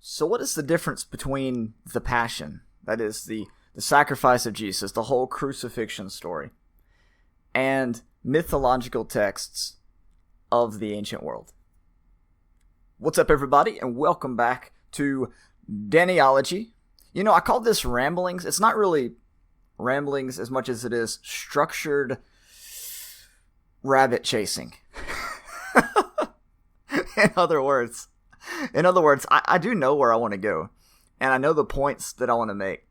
So what is the difference between the Passion, that is the sacrifice of Jesus, the whole crucifixion story, and mythological texts of the ancient world? What's up, everybody, and welcome back to Dannyology. You know, I call this ramblings. It's not really ramblings as much as it is structured rabbit chasing. In other words, I do know where I want to go, and I know the points that I want to make,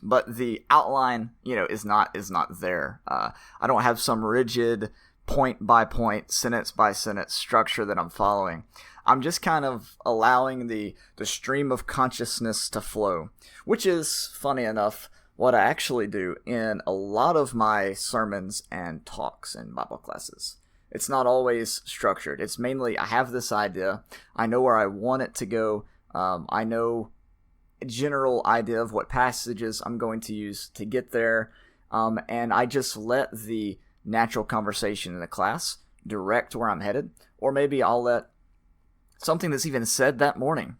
but the outline, is not there. I don't have some rigid point by point, sentence by sentence structure that I'm following. I'm just kind of allowing the stream of consciousness to flow, which is, funny enough, what I actually do in a lot of my sermons and talks in Bible classes. It's not always structured. It's mainly, I have this idea. I know where I want it to go. I know a general idea of what passages I'm going to use to get there. And I just let the natural conversation in the class direct where I'm headed. Or maybe I'll let something that's even said that morning,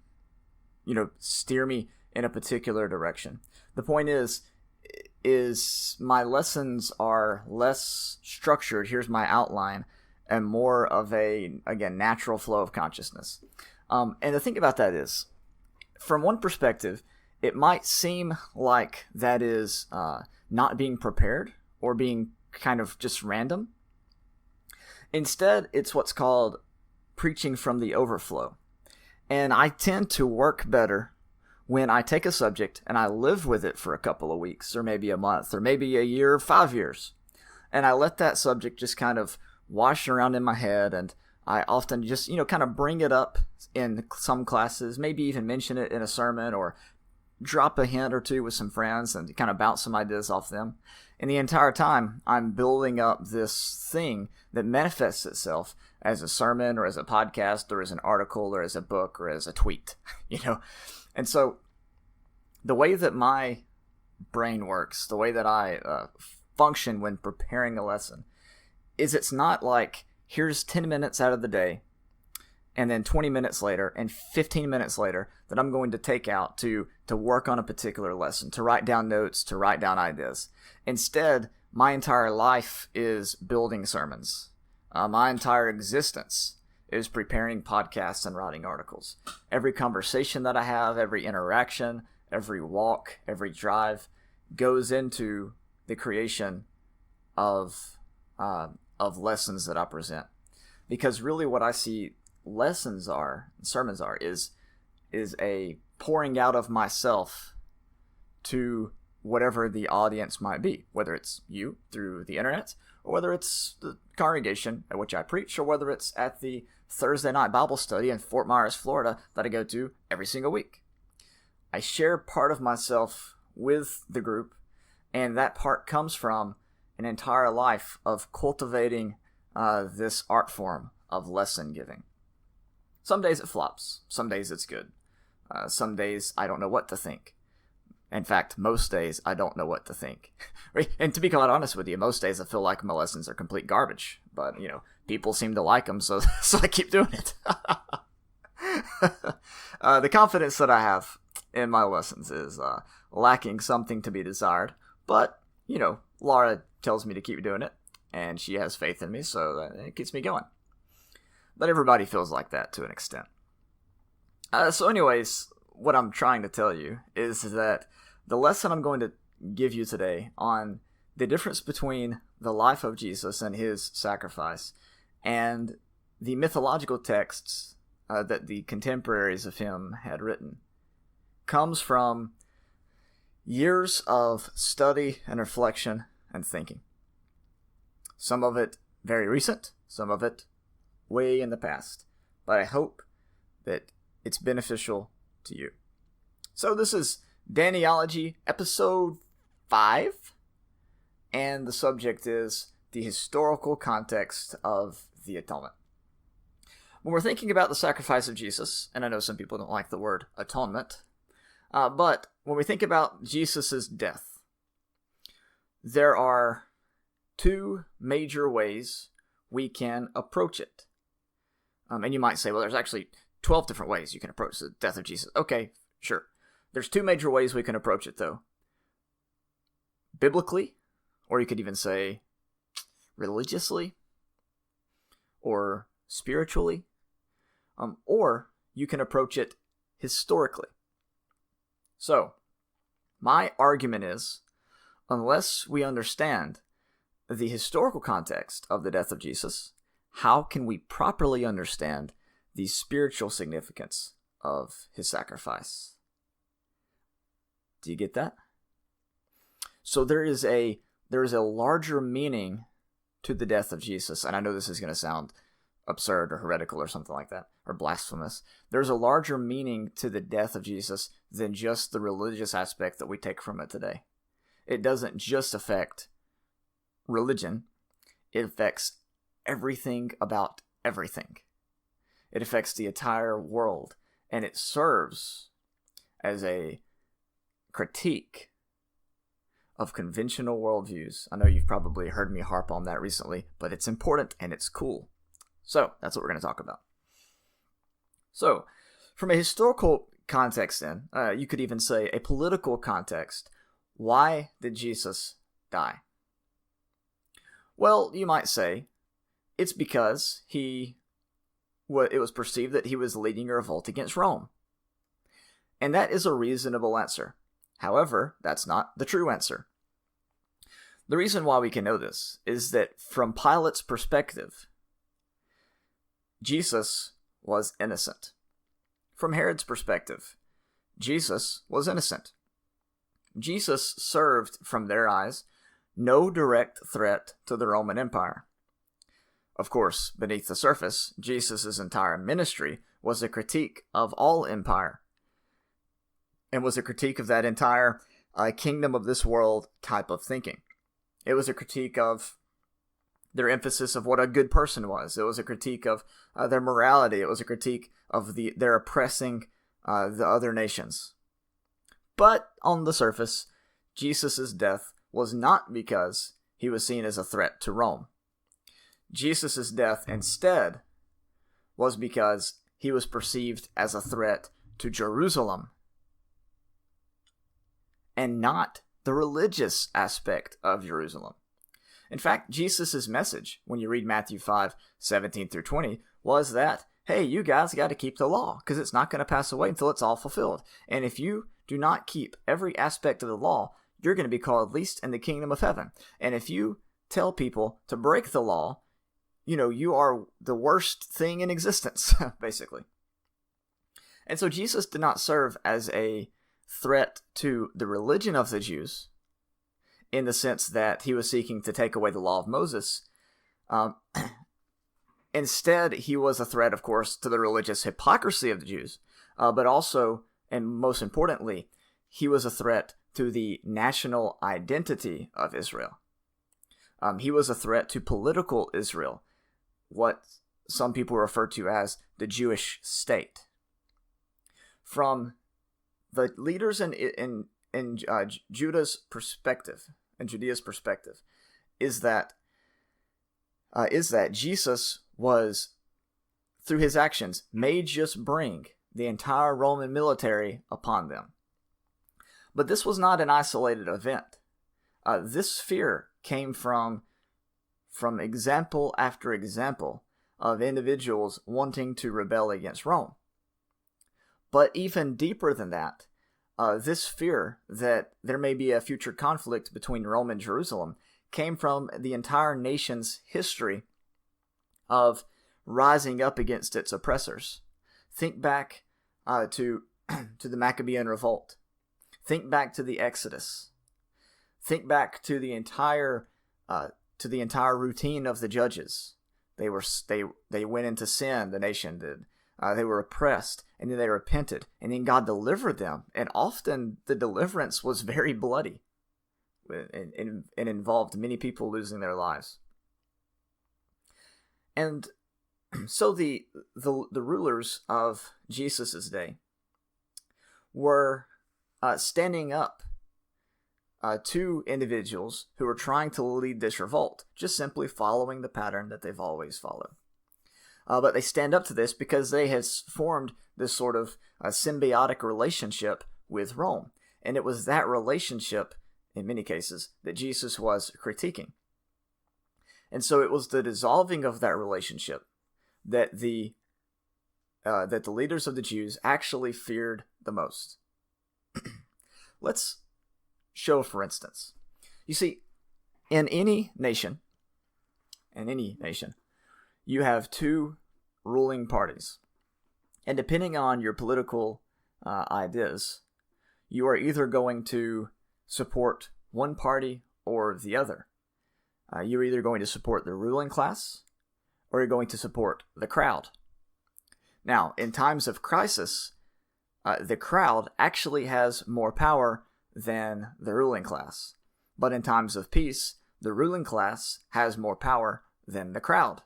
steer me in a particular direction. The point is my lessons are less structured. Here's my outline. And more of a, again, natural flow of consciousness. And the thing about that is, from one perspective, it might seem like that is not being prepared or being kind of just random. Instead, it's what's called preaching from the overflow. And I tend to work better when I take a subject and I live with it for a couple of weeks, or maybe a month, or maybe a year, 5 years. And I let that subject just kind of wash around in my head, and I often just, kind of bring it up in some classes, maybe even mention it in a sermon, or drop a hint or two with some friends and kind of bounce some ideas off them. And the entire time, I'm building up this thing that manifests itself as a sermon, or as a podcast, or as an article, or as a book, or as a tweet, And so the way that my brain works, the way that I function when preparing a lesson, is it's not like, here's 10 minutes out of the day, and then 20 minutes later, and 15 minutes later, that I'm going to take out to work on a particular lesson, to write down notes, to write down ideas. Instead, my entire life is building sermons. My entire existence is preparing podcasts and writing articles. Every conversation that I have, every interaction, every walk, every drive goes into the creation of lessons that I present. Because really what I see lessons are, sermons are, is a pouring out of myself to whatever the audience might be, whether it's you through the internet, or whether it's the congregation at which I preach, or whether it's at the Thursday night Bible study in Fort Myers, Florida, that I go to every single week. I share part of myself with the group, and that part comes from an entire life of cultivating this art form of lesson giving. Some days it flops. Some days it's good. Some days I don't know what to think. In fact, most days I don't know what to think. And to be quite honest with you, most days I feel like my lessons are complete garbage. But, people seem to like them, so I keep doing it. The confidence that I have in my lessons is lacking something to be desired. But, Laura tells me to keep doing it, and she has faith in me, so it keeps me going. But everybody feels like that to an extent. So anyways, what I'm trying to tell you is that the lesson I'm going to give you today on the difference between the life of Jesus and his sacrifice and the mythological texts that the contemporaries of him had written comes from years of study and reflection and thinking. Some of it very recent, some of it way in the past, but I hope that it's beneficial to you. So this is Dannyology episode 5, and the subject is the historical context of the atonement. When we're thinking about the sacrifice of Jesus, and I know some people don't like the word atonement, but when we think about Jesus' death, there are two major ways we can approach it. And you might say, well, there's actually 12 different ways you can approach the death of Jesus. Okay, sure. There's two major ways we can approach it, though. Biblically, or you could even say religiously, or spiritually, or you can approach it historically. So, my argument is, unless we understand the historical context of the death of Jesus, how can we properly understand the spiritual significance of his sacrifice? Do you get that? So there is a larger meaning to the death of Jesus, and I know this is going to sound absurd or heretical or something like that, or blasphemous. There's a larger meaning to the death of Jesus than just the religious aspect that we take from it today. It doesn't just affect religion, it affects everything about everything. It affects the entire world, and it serves as a critique of conventional worldviews. I know you've probably heard me harp on that recently, but it's important and it's cool. So that's what we're going to talk about. So from a historical context then, you could even say a political context, why did Jesus die? Well, you might say it's because it was perceived that he was leading a revolt against Rome. And that is a reasonable answer. However, that's not the true answer. The reason why we can know this is that from Pilate's perspective, Jesus was innocent. From Herod's perspective, Jesus was innocent. Jesus served, from their eyes, no direct threat to the Roman Empire. Of course, beneath the surface, Jesus' entire ministry was a critique of all empire, and was a critique of that entire kingdom of this world type of thinking. It was a critique of their emphasis of what a good person was. It was a critique of their morality. It was a critique of their oppressing the other nations. But on the surface, Jesus' death was not because he was seen as a threat to Rome. Jesus' death instead was because he was perceived as a threat to Jerusalem, and not the religious aspect of Jerusalem. In fact, Jesus' message, when you read Matthew 5:17-20, was that, hey, you guys got to keep the law, because it's not going to pass away until it's all fulfilled. And if you do not keep every aspect of the law, you're going to be called least in the kingdom of heaven. And if you tell people to break the law, you are the worst thing in existence, basically. And so Jesus did not serve as a threat to the religion of the Jews, in the sense that he was seeking to take away the law of Moses. Instead, he was a threat, of course, to the religious hypocrisy of the Jews, but also, and most importantly, he was a threat to the national identity of Israel. He was a threat to political Israel, what some people refer to as the Jewish state. From the leaders in Judah's perspective, and Judea's perspective, is that Jesus was, through his actions, may just bring the entire Roman military upon them. But this was not an isolated event. This fear came from example after example of individuals wanting to rebel against Rome. But even deeper than that, this fear that there may be a future conflict between Rome and Jerusalem came from the entire nation's history of rising up against its oppressors. Think back to the Maccabean revolt. Think back to the Exodus. Think back to the entire routine of the judges. They went into sin. The nation did. They were oppressed, and then they repented, and then God delivered them. And often the deliverance was very bloody, and involved many people losing their lives. And so the rulers of Jesus' day were standing up to individuals who were trying to lead this revolt, just simply following the pattern that they've always followed. But they stand up to this because they have formed this sort of symbiotic relationship with Rome. And it was that relationship, in many cases, that Jesus was critiquing. And so it was the dissolving of that relationship that the leaders of the Jews actually feared the most. Let's show, for instance. You see, in any nation, you have two ruling parties. And depending on your political ideas, you are either going to support one party or the other. You're either going to support the ruling class or you're going to support the crowd. Now, in times of crisis, the crowd actually has more power than the ruling class. But in times of peace, the ruling class has more power than the crowd.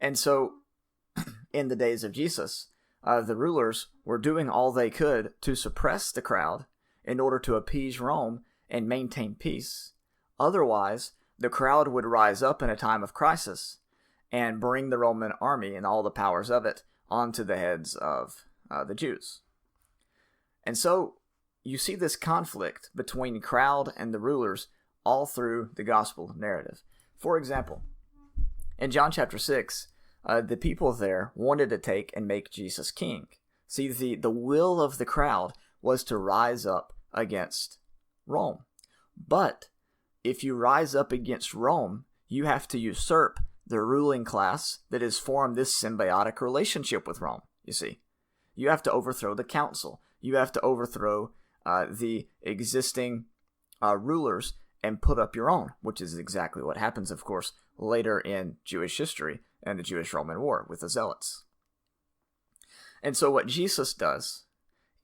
And so, in the days of Jesus, the rulers were doing all they could to suppress the crowd in order to appease Rome and maintain peace. Otherwise, the crowd would rise up in a time of crisis and bring the Roman army and all the powers of it onto the heads of the Jews. And so, you see this conflict between the crowd and the rulers all through the gospel narrative. For example, in John chapter 6, the people there wanted to take and make Jesus king. See, the will of the crowd was to rise up against Rome. But if you rise up against Rome, you have to usurp the ruling class that has formed this symbiotic relationship with Rome, you see. You have to overthrow the council. You have to overthrow the existing rulers and put up your own, which is exactly what happens, of course, later in Jewish history and the Jewish-Roman War with the Zealots. And so what Jesus does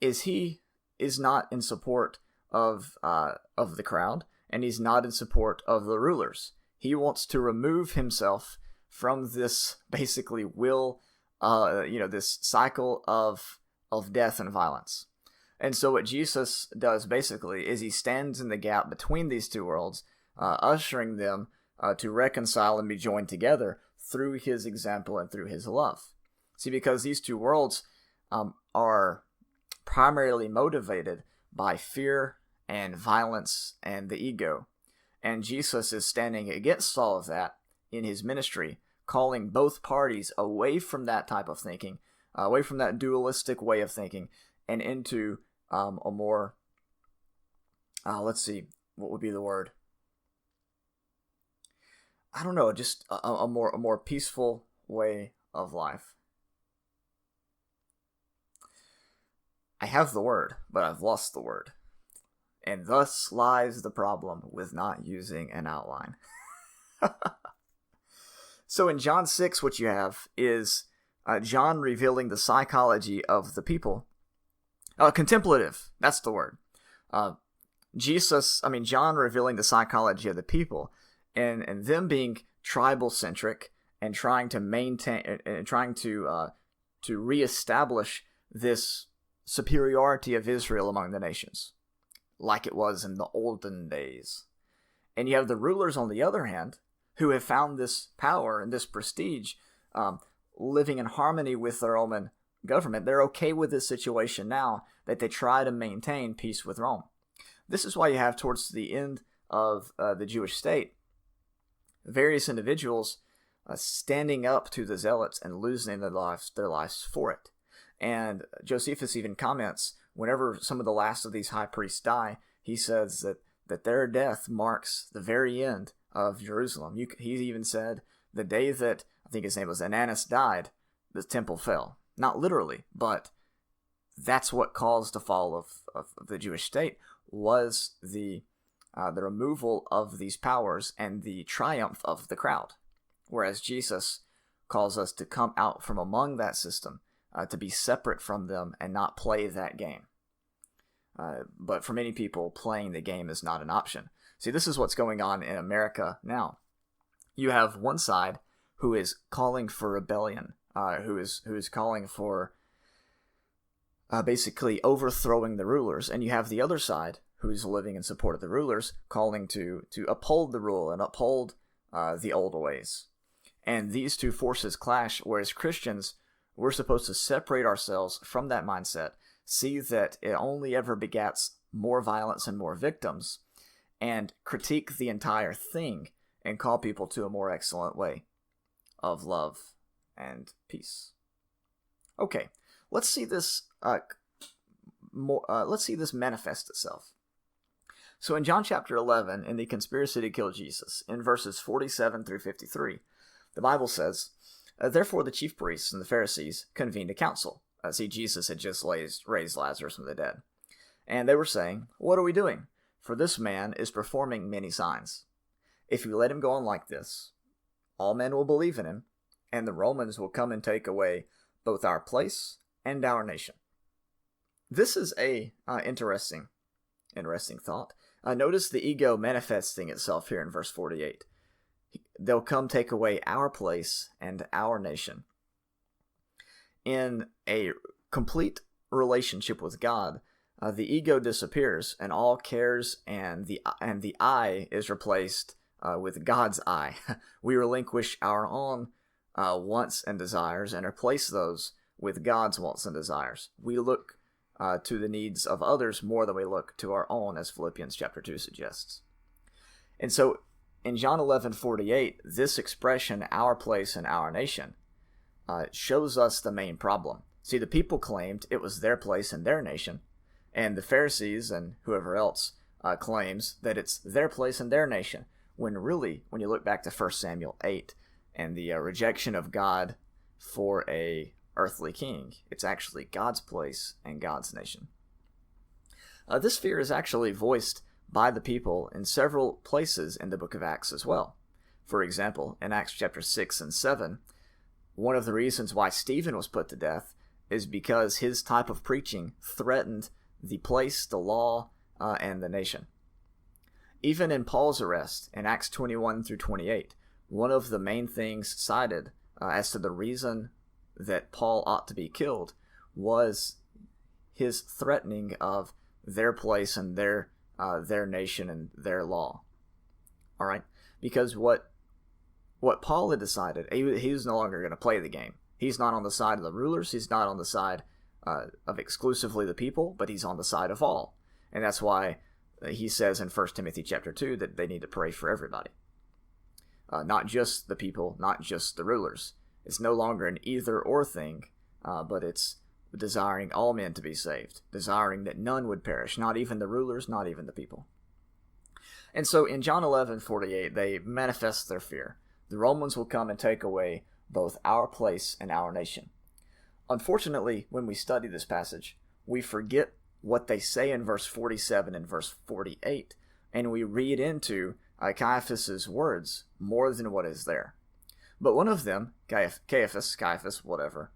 is he is not in support of the crowd, and he's not in support of the rulers. He wants to remove himself from this basically this cycle of death and violence. And so what Jesus does basically is he stands in the gap between these two worlds, ushering them to reconcile and be joined together through his example and through his love. See, because these two worlds are primarily motivated by fear and violence and the ego. And Jesus is standing against all of that in his ministry, calling both parties away from that type of thinking, away from that dualistic way of thinking, and into a more, let's see, what would be the word? I don't know, just a more peaceful way of life. I have the word, but I've lost the word. And thus lies the problem with not using an outline. So in John 6, what you have is John revealing the psychology of the people. Contemplative, that's the word. John revealing the psychology of the people and them being tribal-centric and trying to maintain and trying to reestablish this superiority of Israel among the nations, like it was in the olden days. And you have the rulers, on the other hand, who have found this power and this prestige, living in harmony with their Roman government. They're okay with this situation now that they try to maintain peace with Rome. This is why you have, towards the end of the Jewish state, various individuals standing up to the Zealots and losing their lives for it. And Josephus even comments, whenever some of the last of these high priests die, he says that their death marks the very end of Jerusalem. He even said the day that, I think his name was Ananus, died, the temple fell. Not literally, but that's what caused the fall of the Jewish state, was the removal of these powers and the triumph of the crowd. Whereas Jesus calls us to come out from among that system, to be separate from them and not play that game. But for many people, playing the game is not an option. See, this is what's going on in America now. You have one side who is calling for rebellion, who is calling for basically overthrowing the rulers, and you have the other side who's living in support of the rulers, calling to uphold the rule and uphold the old ways. And these two forces clash, whereas Christians, we're supposed to separate ourselves from that mindset, see that it only ever begats more violence and more victims, and critique the entire thing and call people to a more excellent way of love and peace. Okay, let's see this manifest itself. So in John chapter 11, in the conspiracy to kill Jesus, in verses 47 through 53, the Bible says, "Therefore the chief priests and the Pharisees convened a council." See, Jesus had just raised Lazarus from the dead. And they were saying, "What are we doing? For this man is performing many signs. If we let him go on like this, all men will believe in him, and the Romans will come and take away both our place and our nation." This is a interesting thought. Notice the ego manifesting itself here in verse 48. They'll come take away our place and our nation. In a complete relationship with God, the ego disappears, and all cares and the I is replaced with God's I. We relinquish our own wants and desires and replace those with God's wants and desires. We look to the needs of others more than we look to our own, as Philippians chapter 2 suggests. And so in John 11:48, this expression, our place and our nation, shows us the main problem. See, the people claimed it was their place and their nation, and the Pharisees and whoever else claims that it's their place and their nation, when really, when you look back to 1 Samuel 8 and the rejection of God for a earthly king, it's actually God's place and God's nation. This fear is actually voiced by the people in several places in the book of Acts as well. For example, in Acts chapter 6 and 7, one of the reasons why Stephen was put to death is because his type of preaching threatened the place, the law, and the nation. Even in Paul's arrest in Acts 21 through 28, one of the main things cited as to the reason that Paul ought to be killed was his threatening of their place and their nation and their law. All right, because what Paul had decided, he was no longer going to play the game. He's not on the side of the rulers. He's not on the side of exclusively the people, but he's on the side of all. And that's why he says in 1 Timothy chapter 2 that they need to pray for everybody. Not just the people, not just the rulers. It's no longer an either-or thing, but it's desiring all men to be saved, desiring that none would perish, not even the rulers, not even the people. And so in John 11:48, they manifest their fear. The Romans will come and take away both our place and our nation. Unfortunately, when we study this passage, we forget what they say in verse 47 and verse 48, and we read into Caiaphas's words more than what is there. But one of them, Caiaphas, whatever,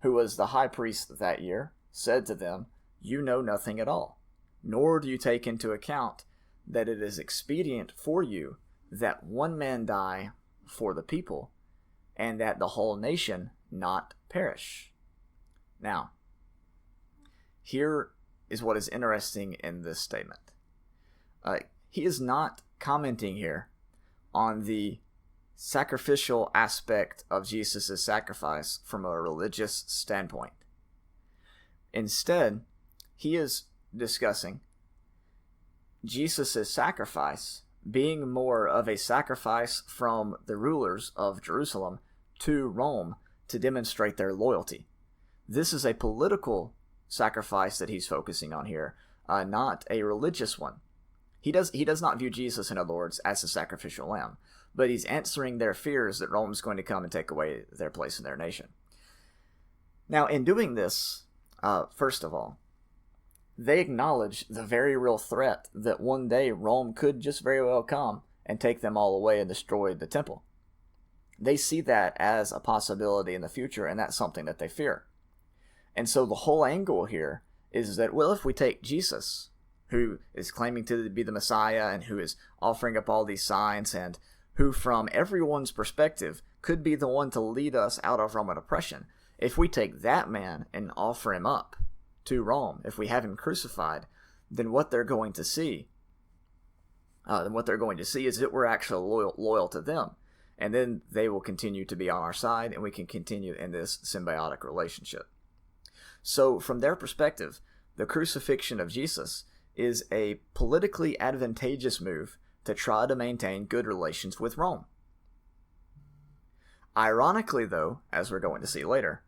who was the high priest that year, said to them, "You know nothing at all, nor do you take into account that it is expedient for you that one man die for the people, and that the whole nation not perish." Now, here is what is interesting in this statement. He is not commenting here on the sacrificial aspect of Jesus' sacrifice from a religious standpoint. Instead, he is discussing Jesus' sacrifice being more of a sacrifice from the rulers of Jerusalem to Rome to demonstrate their loyalty. This is a political sacrifice that he's focusing on here, not a religious one. He does not view Jesus, in other words, as a sacrificial lamb, but he's answering their fears that Rome's going to come and take away their place in their nation. Now, in doing this, first of all, they acknowledge the very real threat that one day Rome could just very well come and take them all away and destroy the temple. They see that as a possibility in the future, and that's something that they fear. And so the whole angle here is that, well, if we take Jesus, who is claiming to be the Messiah and who is offering up all these signs and who from everyone's perspective could be the one to lead us out of Roman oppression, if we take that man and offer him up to Rome, if we have him crucified, then what they're going to see is that we're actually loyal to them. And then they will continue to be on our side, and we can continue in this symbiotic relationship. So from their perspective, the crucifixion of Jesus is a politically advantageous move to try to maintain good relations with Rome. Ironically, though, as we're going to see later,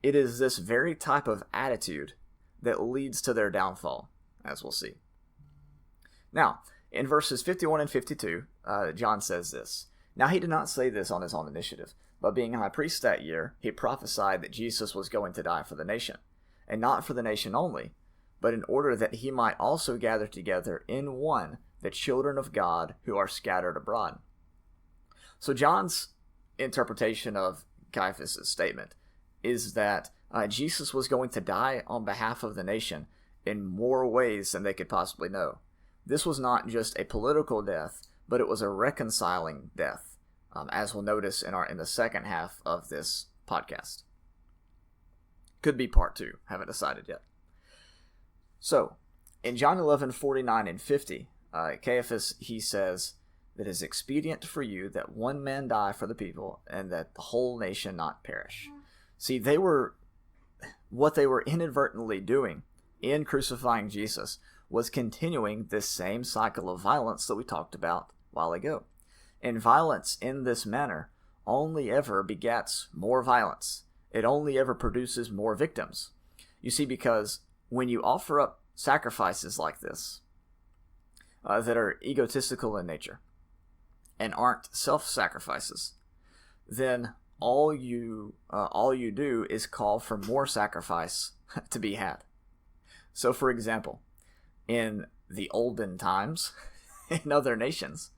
it is this very type of attitude that leads to their downfall, as we'll see. Now, in verses 51 and 52, John says this. Now he did not say this on his own initiative, but being high priest that year, he prophesied that Jesus was going to die for the nation, and not for the nation only, but in order that he might also gather together in one the children of God who are scattered abroad. So John's interpretation of Caiaphas' statement is that Jesus was going to die on behalf of the nation in more ways than they could possibly know. This was not just a political death, but it was a reconciling death, as we'll notice in the second half of this podcast. Could be part 2, haven't decided yet. So, in John 11:49 and 50, Caiaphas, he says that it is expedient for you that one man die for the people, and that the whole nation not perish. See, what they were inadvertently doing in crucifying Jesus was continuing this same cycle of violence that we talked about a while ago. And violence in this manner only ever begets more violence. It only ever produces more victims. You see, because when you offer up sacrifices like this, that are egotistical in nature and aren't self-sacrifices, then all you do is call for more sacrifice to be had. So, for example, in the olden times, in other nations,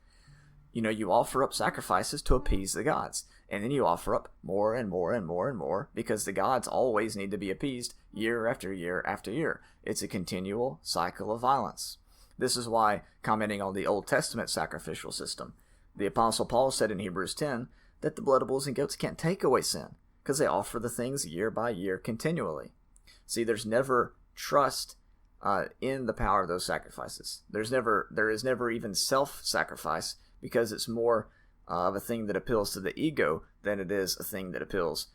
you offer up sacrifices to appease the gods, and then you offer up more and more and more and more, because the gods always need to be appeased year after year after year. It's a continual cycle of violence. This is why, commenting on the Old Testament sacrificial system, the Apostle Paul said in Hebrews 10 that the blood of bulls and goats can't take away sin, because they offer the things year by year continually. See, there's never trust in the power of those sacrifices. There is never even self-sacrifice, because it's more of a thing that appeals to the ego than it is a thing that appeals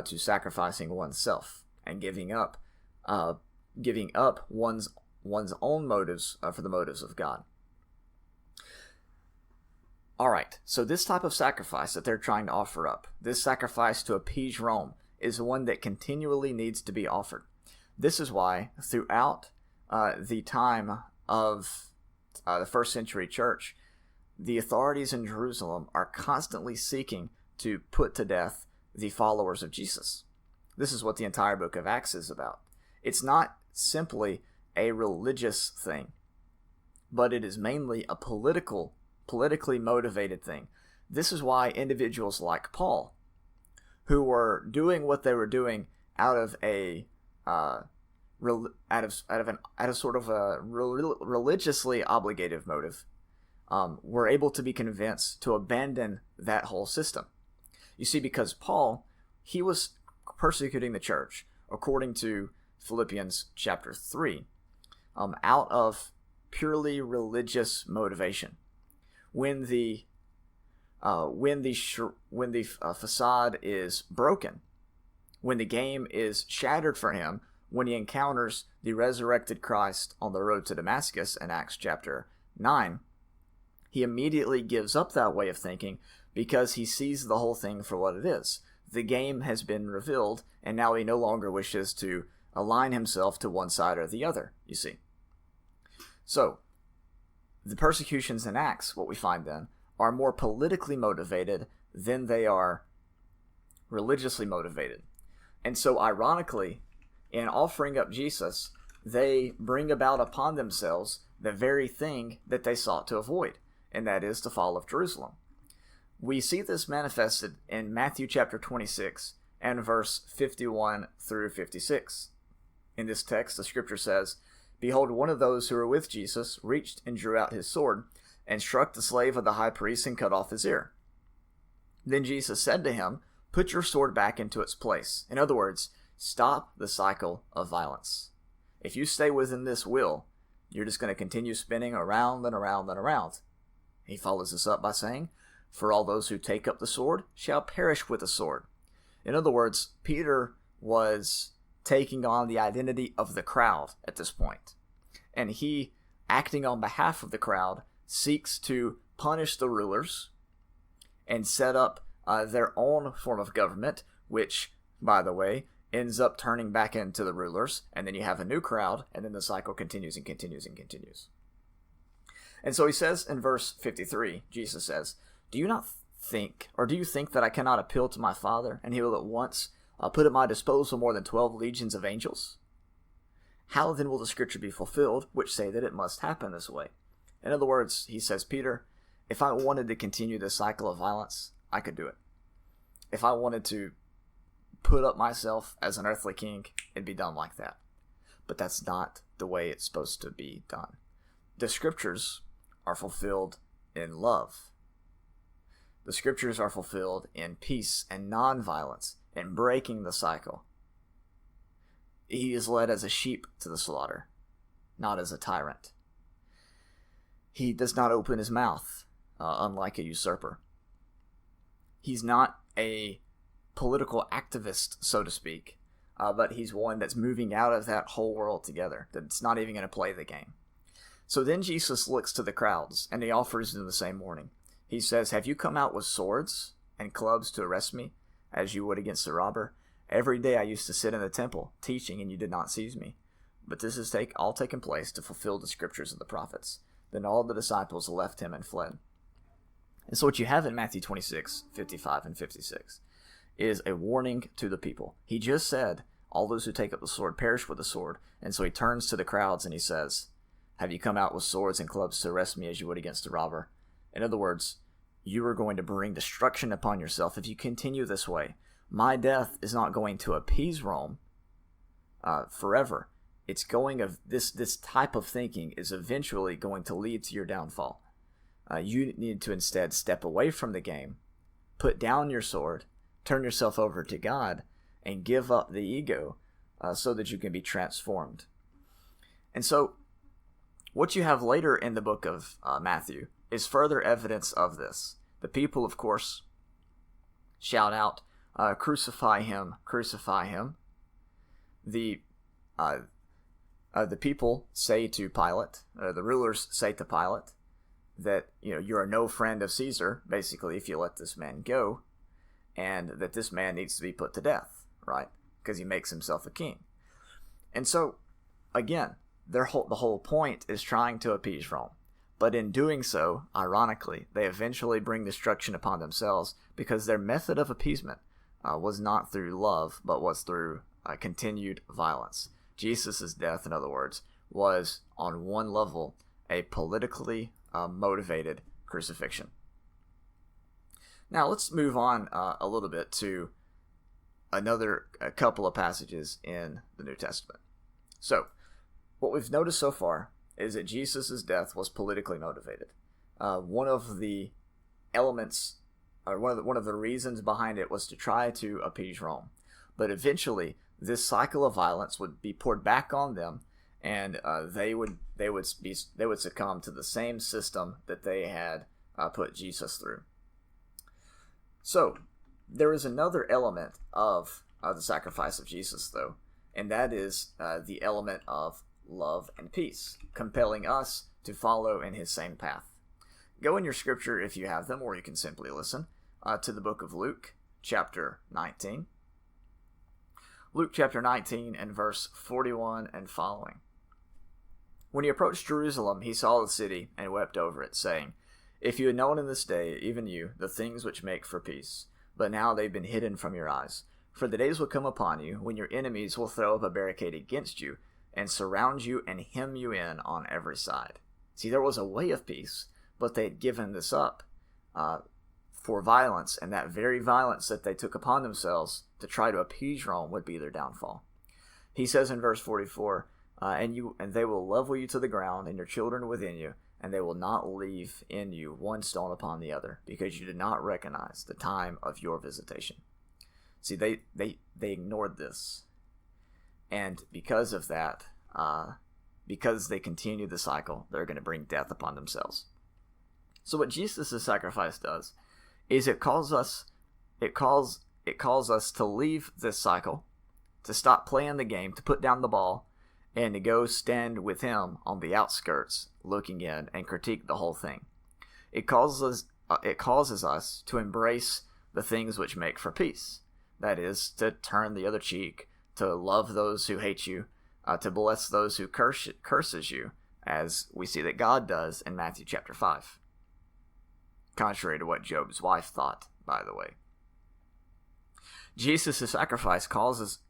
to sacrificing oneself and giving up one's own motives for the motives of God. All right, so this type of sacrifice that they're trying to offer up, this sacrifice to appease Rome, is one that continually needs to be offered. This is why throughout the time of the first century church, the authorities in Jerusalem are constantly seeking to put to death the followers of Jesus. This is what the entire book of Acts is about. It's not simply a religious thing, but it is mainly a politically motivated thing. This is why individuals like Paul, who were doing what they were doing out of sort of a religiously obligative motive, were able to be convinced to abandon that whole system. You see, because Paul, he was persecuting the church, according to Philippians chapter 3, out of purely religious motivation. When the facade is broken, when the game is shattered for him, when he encounters the resurrected Christ on the road to Damascus in Acts chapter 9, he immediately gives up that way of thinking, because he sees the whole thing for what it is. The game has been revealed, and now he no longer wishes to align himself to one side or the other, you see. So, the persecutions in Acts, what we find then, are more politically motivated than they are religiously motivated. And so, ironically, in offering up Jesus, they bring about upon themselves the very thing that they sought to avoid, and that is the fall of Jerusalem. We see this manifested in Matthew chapter 26 and verse 51 through 56. In this text, the scripture says, "Behold, one of those who were with Jesus reached and drew out his sword, and struck the slave of the high priest and cut off his ear. Then Jesus said to him, 'Put your sword back into its place.'" In other words, stop the cycle of violence. If you stay within this wheel, you're just going to continue spinning around and around and around. He follows this up by saying, For all those who take up the sword shall perish with the sword. In other words, Peter was taking on the identity of the crowd at this point. And he, acting on behalf of the crowd, seeks to punish the rulers and set up their own form of government, which, by the way, ends up turning back into the rulers. And then you have a new crowd, and then the cycle continues and continues and continues. And so he says in verse 53, Jesus says, do you think that I cannot appeal to my Father, and he will at once put at my disposal more than 12 legions of angels? How then will the scripture be fulfilled, which say that it must happen this way? In other words, he says, Peter, if I wanted to continue this cycle of violence, I could do it. If I wanted to put up myself as an earthly king, it'd be done like that. But that's not the way it's supposed to be done. The scriptures are fulfilled in love. The scriptures are fulfilled in peace and non-violence, in breaking the cycle. He is led as a sheep to the slaughter, not as a tyrant. He does not open his mouth, unlike a usurper. He's not a political activist, so to speak, but he's one that's moving out of that whole world together, that's not even going to play the game. So then Jesus looks to the crowds, and he offers them the same warning. He says, have you come out with swords and clubs to arrest me, as you would against a robber? Every day I used to sit in the temple, teaching, and you did not seize me. But this has all taken place to fulfill the scriptures of the prophets. Then all the disciples left him and fled. And so what you have in Matthew 26, 55, and 56 is a warning to the people. He just said, all those who take up the sword perish with the sword. And so he turns to the crowds and he says, have you come out with swords and clubs to arrest me as you would against a robber? In other words, you are going to bring destruction upon yourself if you continue this way. My death is not going to appease Rome forever. It's going of this type of thinking is eventually going to lead to your downfall. You need to instead step away from the game, put down your sword, turn yourself over to God, and give up the ego so that you can be transformed. And so what you have later in the book of Matthew is further evidence of this. The people, of course, shout out, crucify him, crucify him. The people say to Pilate, the rulers say to Pilate, that you are no friend of Caesar, basically, if you let this man go, and that this man needs to be put to death, right? Because he makes himself a king. And so, again, the whole point is trying to appease Rome. But in doing so, ironically, they eventually bring destruction upon themselves because their method of appeasement was not through love, but was through continued violence. Jesus' death, in other words, was on one level a politically motivated crucifixion. Now let's move on a little bit to a couple of passages in the New Testament. So, what we've noticed so far is that Jesus' death was politically motivated. One of the elements, or one of the reasons behind it was to try to appease Rome. But eventually, this cycle of violence would be poured back on them, and they would succumb to the same system that they had put Jesus through. So, there is another element of the sacrifice of Jesus, though, and that is the element of love and peace, compelling us to follow in his same path. Go in your scripture if you have them, or you can simply listen to the book of Luke, chapter 19. Luke chapter 19 and verse 41 and following. When he approached Jerusalem, he saw the city and wept over it, saying, if you had known in this day, even you, the things which make for peace, but now they've been hidden from your eyes. For the days will come upon you when your enemies will throw up a barricade against you and surround you and hem you in on every side. See, there was a way of peace, but they had given this up for violence, and that very violence that they took upon themselves to try to appease Rome would be their downfall. He says in verse 44, and they will level you to the ground, and your children within you, and they will not leave in you one stone upon the other, because you did not recognize the time of your visitation. See, they ignored this. And because of that, because they continue the cycle, they're going to bring death upon themselves. So what Jesus' sacrifice does is it calls us to leave this cycle, to stop playing the game, to put down the ball, and to go stand with him on the outskirts, looking in and critique the whole thing. It causes us to embrace the things which make for peace. That is, to turn the other cheek, to love those who hate you, to bless those who curses you, as we see that God does in Matthew chapter 5. Contrary to what Job's wife thought, by the way. Jesus' sacrifice calls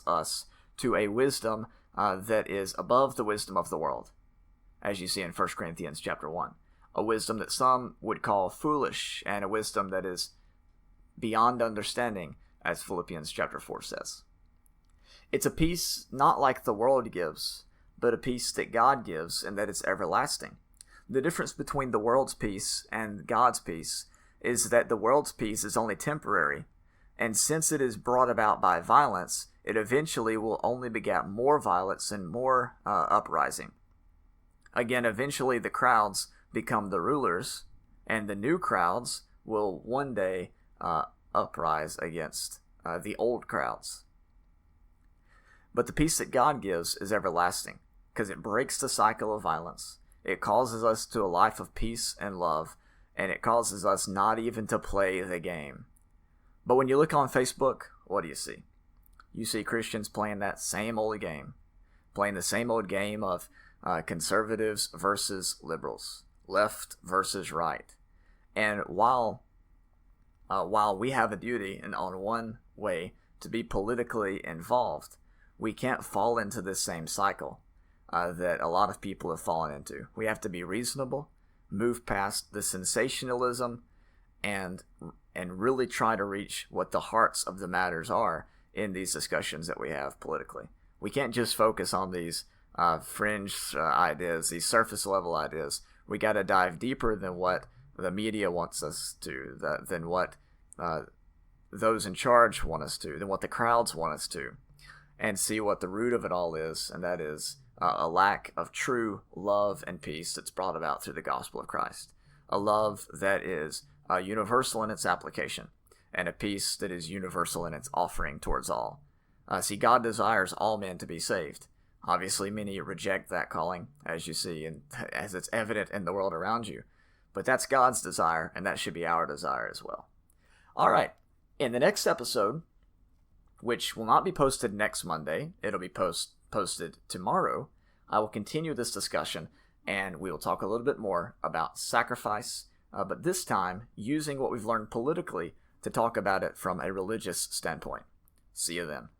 us to a wisdom that is above the wisdom of the world, as you see in 1 Corinthians chapter 1. A wisdom that some would call foolish, and a wisdom that is beyond understanding, as Philippians chapter 4 says. It's a peace not like the world gives, but a peace that God gives, and that is everlasting. The difference between the world's peace and God's peace is that the world's peace is only temporary, and since it is brought about by violence, it eventually will only beget more violence and more uprising. Again, eventually the crowds become the rulers, and the new crowds will one day uprise against the old crowds. But the peace that God gives is everlasting, because it breaks the cycle of violence. It causes us to a life of peace and love, and it causes us not even to play the game. But when you look on Facebook, what do you see? You see Christians playing that same old game, playing the same old game of conservatives versus liberals, left versus right. And while we have a duty and on one way to be politically involved, we can't fall into this same cycle that a lot of people have fallen into. We have to be reasonable, move past the sensationalism, and really try to reach what the hearts of the matters are in these discussions that we have politically. We can't just focus on these fringe ideas, these surface level ideas. We got to dive deeper than what the media wants us to, than what those in charge want us to, than what the crowds want us to, and see what the root of it all is, and that is a lack of true love and peace that's brought about through the gospel of Christ. A love that is universal in its application, and a peace that is universal in its offering towards all. See, God desires all men to be saved. Obviously, many reject that calling, as you see, and as it's evident in the world around you. But that's God's desire, and that should be our desire as well. All right, in the next episode, which will not be posted next Monday, it'll be posted tomorrow, I will continue this discussion, and we will talk a little bit more about sacrifice, but this time using what we've learned politically to talk about it from a religious standpoint. See you then.